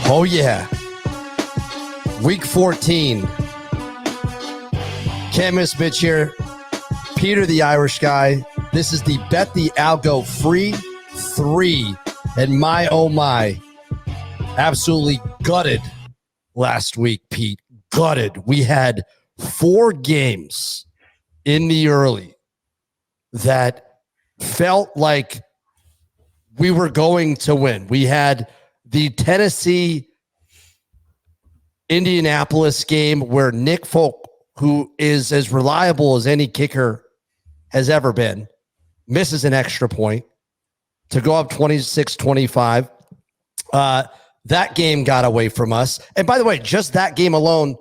Oh, yeah. Week 14. Can't miss Mitch here. Peter the Irish guy. This is the Bet the Algo Free 3. And my, oh my, absolutely gutted last week, Pete. Gutted. We had 4 games in the early that felt like we were going to win. We had the Tennessee Indianapolis game where Nick Folk, who is as reliable as any kicker has ever been, misses an extra point to go up 26-25. That game got away from us. And by the way, just that game alone,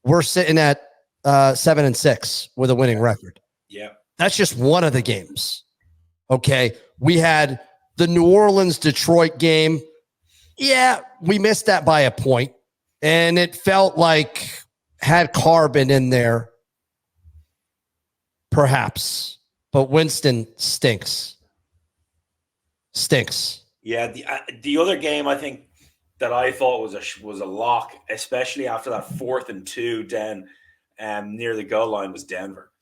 we're sitting at 7-6 with a winning record. Yeah. That's just one of the games. Okay. We had the New Orleans-Detroit game. Yeah, we missed that by a point. And it felt like had Carbon in there, perhaps. But Winston stinks. Yeah, the other game I think that I thought was a lock, especially after that 4th and 2 down near the goal line, was Denver.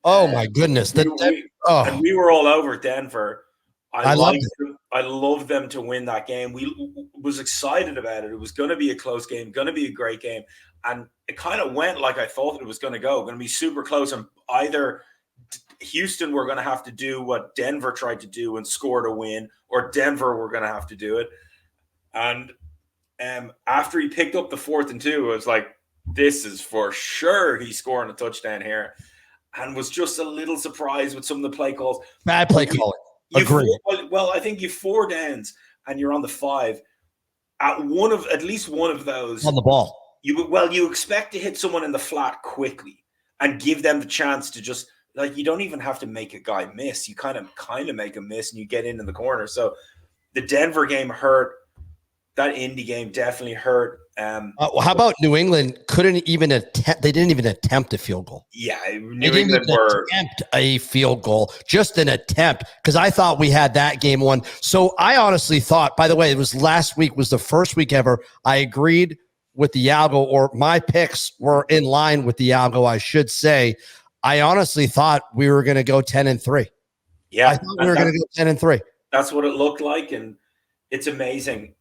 Oh my goodness! And we were all over Denver. I loved them to win that game. We was excited about it. It was going to be a close game, going to be a great game, and it kind of went like I thought it was going to go. Going to be super close, and either Houston were going to have to do what Denver tried to do and score to win, or Denver were going to have to do it. And after he picked up the 4th and 2, it was like, this is for sure he's scoring a touchdown here, and was just a little surprised with some of the play calls. Bad play calling. Agree. Well, I think you 4 downs and you're on the 5. At least one of those on the ball. You expect to hit someone in the flat quickly and give them the chance to just, like, you don't even have to make a guy miss. You kind of make a miss and you get in the corner. So the Denver game hurt. That Indy game definitely hurt. How about New England? Couldn't even attempt. They didn't even attempt a field goal. Yeah, New England were attempt a field goal, just an attempt. Because I thought we had that game won. So I honestly thought. By the way, it was last week was the first week ever I agreed with the Algo, or my picks were in line with the Algo. I should say. I honestly thought we were going to go 10-3. Yeah, I thought we were going to go 10-3. That's what it looked like, and it's amazing.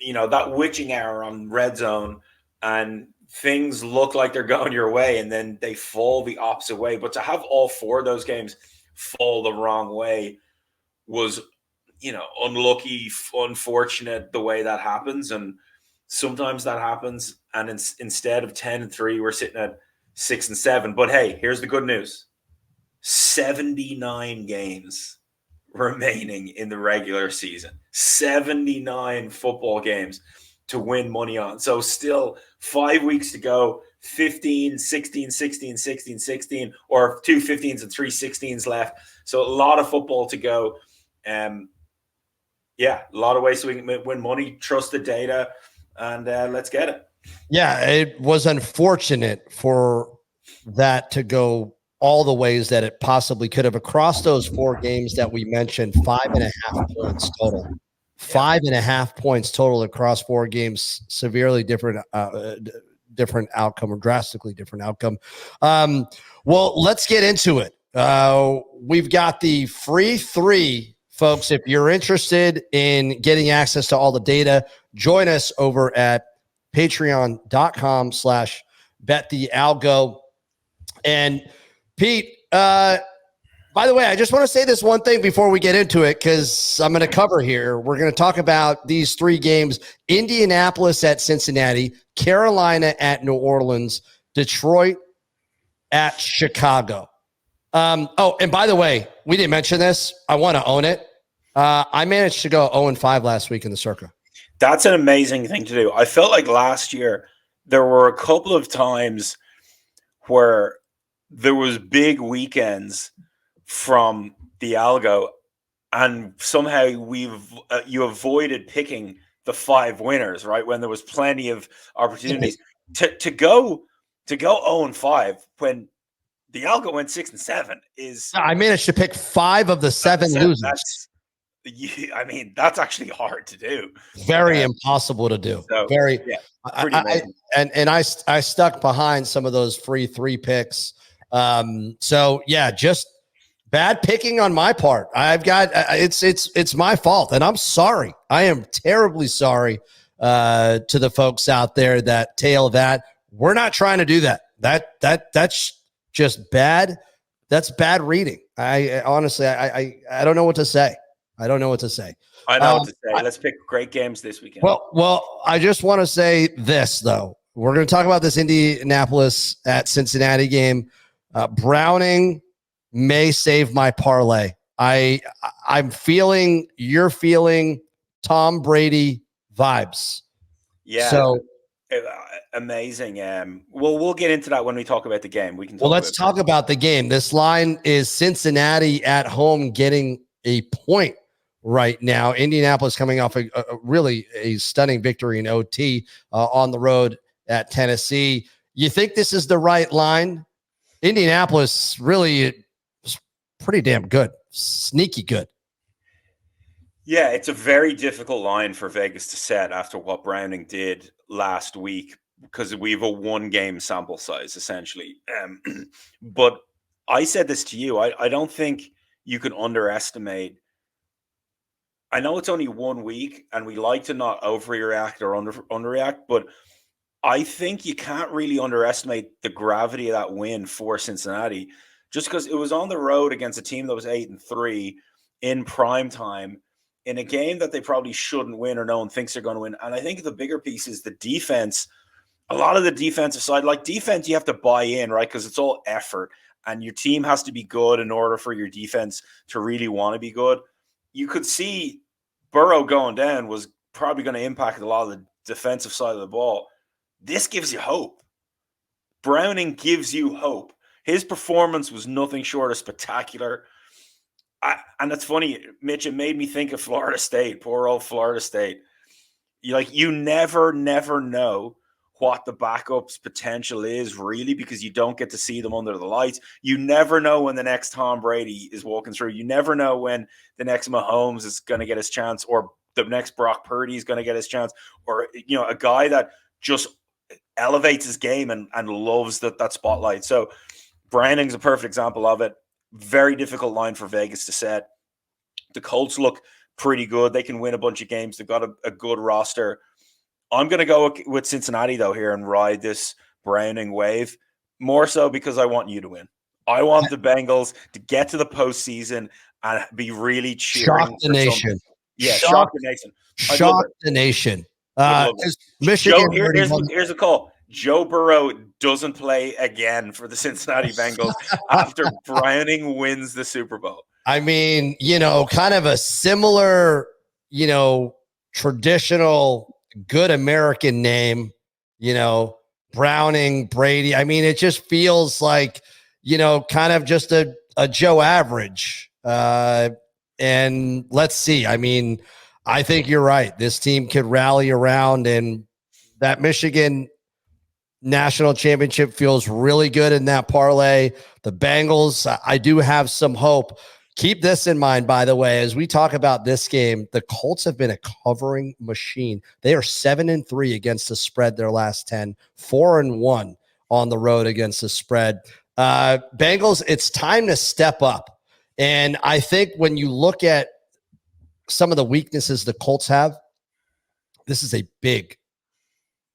You know, that witching hour on red zone and things look like they're going your way and then they fall the opposite way. But to have all 4 of those games fall the wrong way was, unlucky, unfortunate the way that happens. And sometimes that happens. And instead of 10-3, we're sitting at 6-7. But hey, here's the good news. 79 games remaining in the regular season. 79 football games to win money on. So still 5 weeks to go, 15, 16, 16, 16, 16, or 2 15s and 3 16s left. So a lot of football to go. Yeah, a lot of ways so we can win money, trust the data, and let's get it. Yeah, it was unfortunate for that to go all the ways that it possibly could have. Across those 4 games that we mentioned, 5.5 points total. 5.5 points total across 4 games. Severely different outcome, or drastically different outcome. Well, let's get into it. We've got the free 3, folks. If you're interested in getting access to all the data, join us over at patreon.com/betthealgo. And Pete, by the way, I just want to say this one thing before we get into it, because I'm going to cover here. We're going to talk about these 3 games: Indianapolis at Cincinnati, Carolina at New Orleans, Detroit at Chicago. And by the way, we didn't mention this. I want to own it. I managed to go 0-5 last week in the Circa. That's an amazing thing to do. I felt like last year there were a couple of times where there was big weekends from the Algo, and somehow you avoided picking the 5 winners, right? When there was plenty of opportunities to go 0-5 when the Algo went 6-7 is. I managed to pick 5 of the 7 losers. I mean, that's actually hard to do. Very impossible to do. So, Very. Yeah, pretty amazing. I stuck behind some of those free 3 picks. So yeah, just bad picking on my part. I've got it's my fault, and I'm sorry. I am terribly sorry to the folks out there that tail that. We're not trying to do that. That's just bad. That's bad reading. I honestly I don't know what to say. I don't know what to say. I know what to say. Let's pick great games this weekend. Well, I just want to say this, though. We're going to talk about this Indianapolis at Cincinnati game. Browning may save my parlay. I'm feeling, you're feeling Tom Brady vibes. Yeah. So amazing. We'll get into that when we talk about the game. Let's talk about the game. This line is Cincinnati at home getting a point right now. Indianapolis coming off a really stunning victory in OT on the road at Tennessee. You think this is the right line? Indianapolis really is pretty damn good, sneaky good. Yeah, it's a very difficult line for Vegas to set after what Browning did last week because we have a 1-game sample size essentially. But I said this to you. I don't think you can underestimate. I know it's only 1 week and we like to not overreact or underreact, but I think you can't really underestimate the gravity of that win for Cincinnati just because it was on the road against a team that was 8-3 in prime time in a game that they probably shouldn't win or no one thinks they're going to win. And I think the bigger piece is the defense. A lot of the defensive side, like defense, you have to buy in, right? Because it's all effort and your team has to be good in order for your defense to really want to be good. You could see Burrow going down was probably going to impact a lot of the defensive side of the ball. This gives you hope. Browning gives you hope. His performance was nothing short of spectacular. And it's funny, Mitch, it made me think of Florida State, poor old Florida State. You never know what the backup's potential is really because you don't get to see them under the lights. You never know when the next Tom Brady is walking through. You never know when the next Mahomes is going to get his chance or the next Brock Purdy is going to get his chance or, a guy that just elevates his game and loves that spotlight. So Browning's a perfect example of it. Very difficult line for Vegas to set. The Colts look pretty good. They can win a bunch of games. They've got a good roster. I'm going to go with Cincinnati, though, here and ride this Browning wave, more so because I want you to win. I want the Bengals to get to the postseason and be really cheering. Shock the nation. Yeah, shock the nation. Shock the nation. Michigan. Here's a call. Joe Burrow doesn't play again for the Cincinnati Bengals after Browning wins the Super Bowl. I mean, kind of a similar, traditional good American name, Browning, Brady. I mean, it just feels like, kind of just a Joe average. And let's see. I mean, I think you're right. This team could rally around, and that Michigan national championship feels really good in that parlay. The Bengals, I do have some hope. Keep this in mind, by the way, as we talk about this game, the Colts have been a covering machine. They are 7-3 against the spread their last 10, 4-1 on the road against the spread. Bengals, it's time to step up. And I think when you look at some of the weaknesses the Colts have, this is a big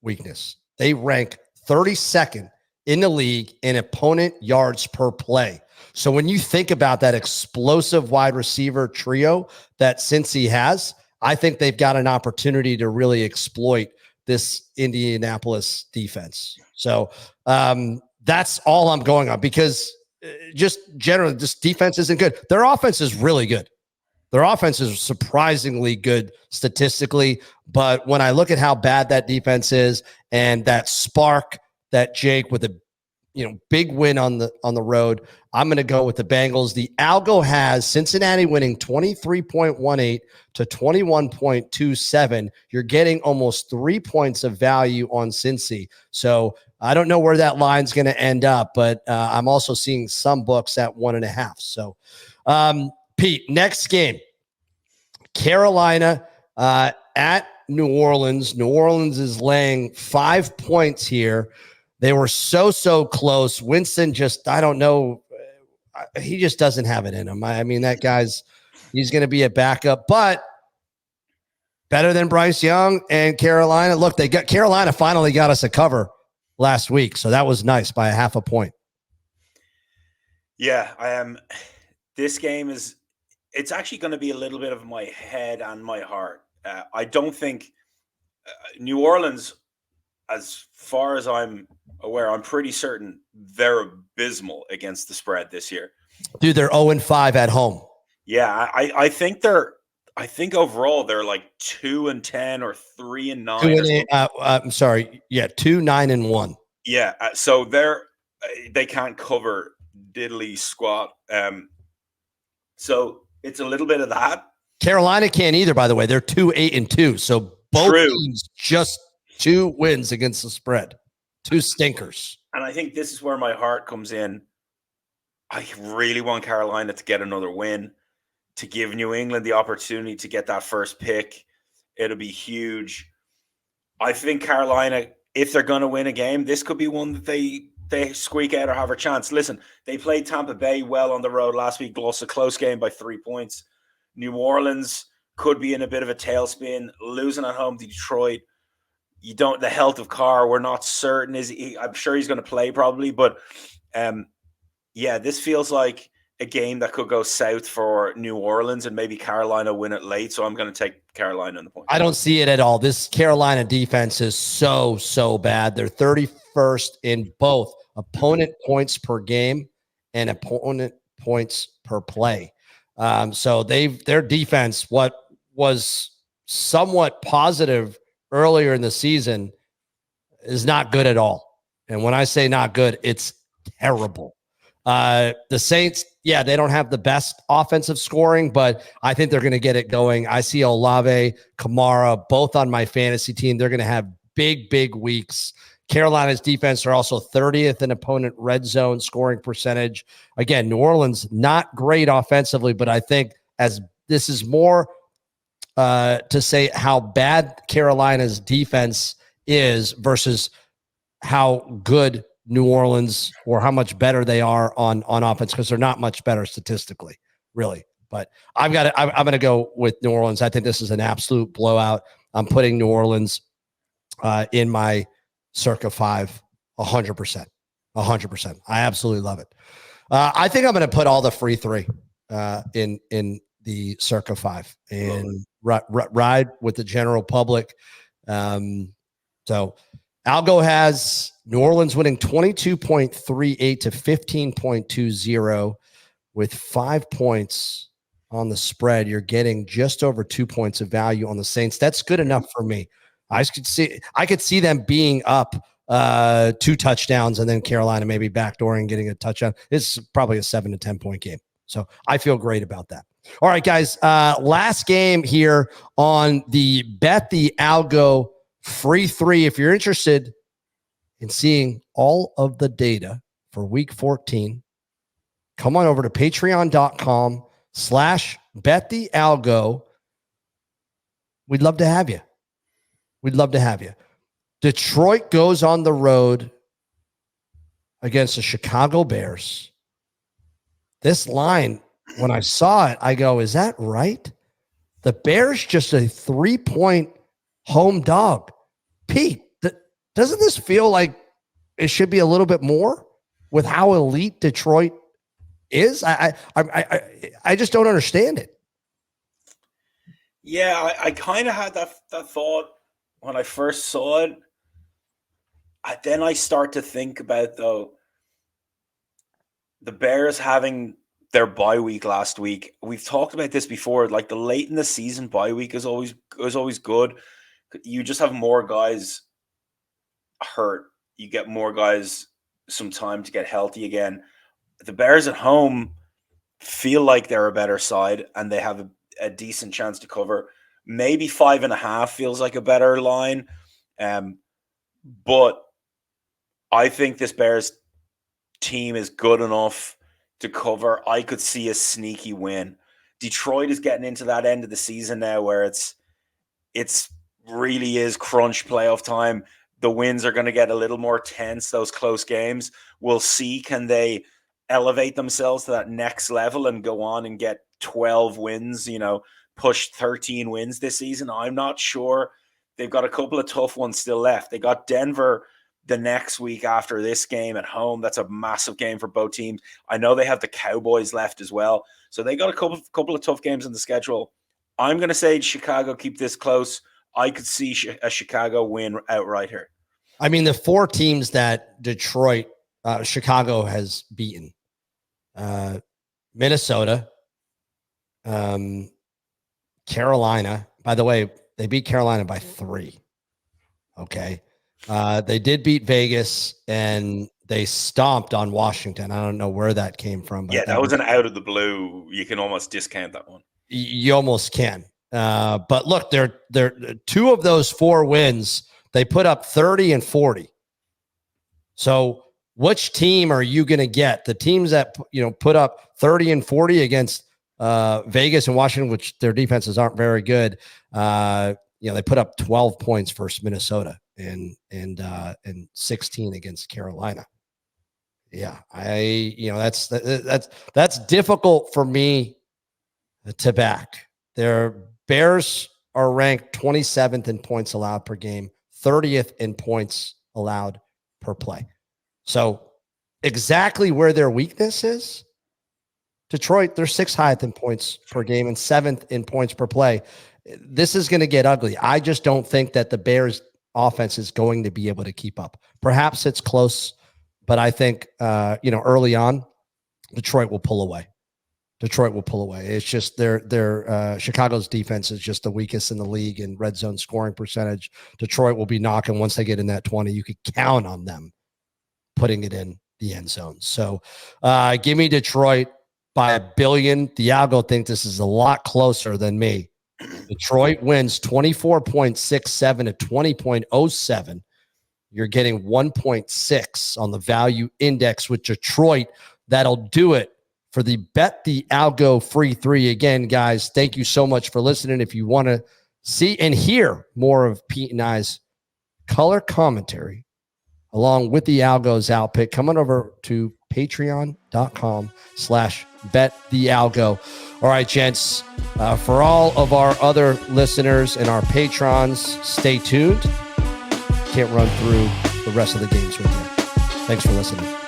weakness. They rank 32nd in the league in opponent yards per play. So when you think about that explosive wide receiver trio that Cincy has, I think they've got an opportunity to really exploit this Indianapolis defense. So that's all I'm going on because just generally this defense isn't good. Their offense is really good. Their offense is surprisingly good statistically, but when I look at how bad that defense is and that spark that Jake with a big win on the road, I'm going to go with the Bengals. The algo has Cincinnati winning 23.18 to 21.27. You're getting almost 3 points of value on Cincy. So I don't know where that line's going to end up, but I'm also seeing some books at 1.5. So, Pete, next game, Carolina at New Orleans. New Orleans is laying 5 points here. They were so close. Winston just, I don't know. He just doesn't have it in him. I mean, that he's going to be a backup, but better than Bryce Young and Carolina. Look, Carolina finally got us a cover last week. So that was nice by a half a point. Yeah, this game it's actually going to be a little bit of my head and my heart. I don't think New Orleans, as far as I'm aware, I'm pretty certain they're abysmal against the spread this year. Dude, they're 0-5 at home. Yeah, I think overall they're like 2-10 or 3-9. I'm sorry. Yeah, 2-9-1. Yeah, so they can't cover diddly squat. So it's a little bit of that. Carolina can't either, by the way. They're 2-8-2. So both teams just 2 wins against the spread. 2 stinkers. And I think this is where my heart comes in. I really want Carolina to get another win, to give New England the opportunity to get that first pick. It'll be huge. I think Carolina, if they're going to win a game, this could be one that they squeak out or have a chance. Listen, they played Tampa Bay well on the road last week, lost a close game by 3 points. New Orleans could be in a bit of a tailspin, losing at home to Detroit. The health of Carr, we're not certain. I'm sure he's going to play probably, but this feels like a game that could go south for New Orleans and maybe Carolina win it late. So I'm going to take Carolina on the point. I don't see it at all. This Carolina defense is so bad. They're 31st in both opponent points per game and opponent points per play. So their defense, what was somewhat positive earlier in the season, is not good at all. And when I say not good, it's terrible. The Saints, they don't have the best offensive scoring, but I think they're going to get it going. I see Olave, Kamara, both on my fantasy team. They're going to have big weeks. Carolina's defense are also 30th in opponent red zone scoring percentage. Again, New Orleans, not great offensively, but I think as this is more to say how bad Carolina's defense is versus how good New Orleans or how much better they are on offense, because they're not much better statistically, really. But I'm going to go with New Orleans. I think this is an absolute blowout. I'm putting New Orleans in my circa 5, 100%. 100%. I absolutely love it. I think I'm going to put all the free 3 in the circa 5 and ride with the general public. So Algo has New Orleans winning 22.38 to 15.20 with 5 points on the spread. You're getting just over 2 points of value on the Saints. That's good enough for me. I could see them being up 2 touchdowns and then Carolina maybe backdooring, getting a touchdown. It's probably a 7 to 10 point game. So I feel great about that. All right, guys. Last game here on the Bet the Algo free 3. If you're interested in seeing all of the data for week 14, come on over to patreon.com/betthealgo. We'd love to have you. Detroit goes on the road against the Chicago Bears. This line, when I saw it, I go, is that right? The Bears just a 3-point home dog. Pete, doesn't this feel like it should be a little bit more with how elite Detroit is? I just don't understand it. Yeah, I kind of had that thought when I first saw it. Then I start to think about, though, the Bears having their bye week last week. We've talked about this before. Like the late in the season bye week is always good. You just have more guys hurt. You get more guys some time to get healthy again. The Bears at home feel like they're a better side and they have a decent chance to cover. Maybe 5.5 feels like a better line. But I think this Bears team is good enough to cover. I could see a sneaky win. Detroit is getting into that end of the season now where it's really is crunch playoff time. The wins are going to get a little more tense, those close games. We'll see, can they elevate themselves to that next level and go on and get 12 wins, push 13 wins this season? I'm not sure. They've got a couple of tough ones still left. They got Denver the next week after this game at home. That's a massive game for both teams. I know they have the Cowboys left as well. So they got a couple of tough games in the schedule. I'm going to say Chicago keep this close. I could see a Chicago win outright here. I mean, the 4 teams that Chicago has beaten, Minnesota, Carolina. By the way, they beat Carolina by 3. Okay. They did beat Vegas, and they stomped on Washington. I don't know where that came from. But that was an out of the blue. You can almost discount that one. You almost can. But look, they're 2 of those 4 wins, they put up 30 and 40. So which team are you going to get? The teams that, put up 30 and 40 against Vegas and Washington, which their defenses aren't very good. They put up 12 points versus Minnesota and 16 against Carolina. Yeah. That's difficult for me to back. Their Bears are ranked 27th in points allowed per game, 30th in points allowed per play. So exactly where their weakness is, Detroit, they're 6th highest in points per game and 7th in points per play. This is going to get ugly. I just don't think that the Bears offense is going to be able to keep up. Perhaps it's close, but I think, early on, Detroit will pull away. It's just their Chicago's defense is just the weakest in the league in red zone scoring percentage. Detroit will be knocking once they get in that 20. You could count on them putting it in the end zone. So give me Detroit by 1 billion. Thiago thinks this is a lot closer than me. Detroit wins 24.67 to 20.07. You're getting 1.6 on the value index with Detroit. That'll do it for the Bet the Algo free 3. Again, guys, thank you so much for listening. If you want to see and hear more of Pete and I's color commentary along with the Algo's outpick, come on over to patreon.com/betthealgo. All right, gents, for all of our other listeners and our patrons, stay tuned. Can't run through the rest of the games with you. Thanks for listening.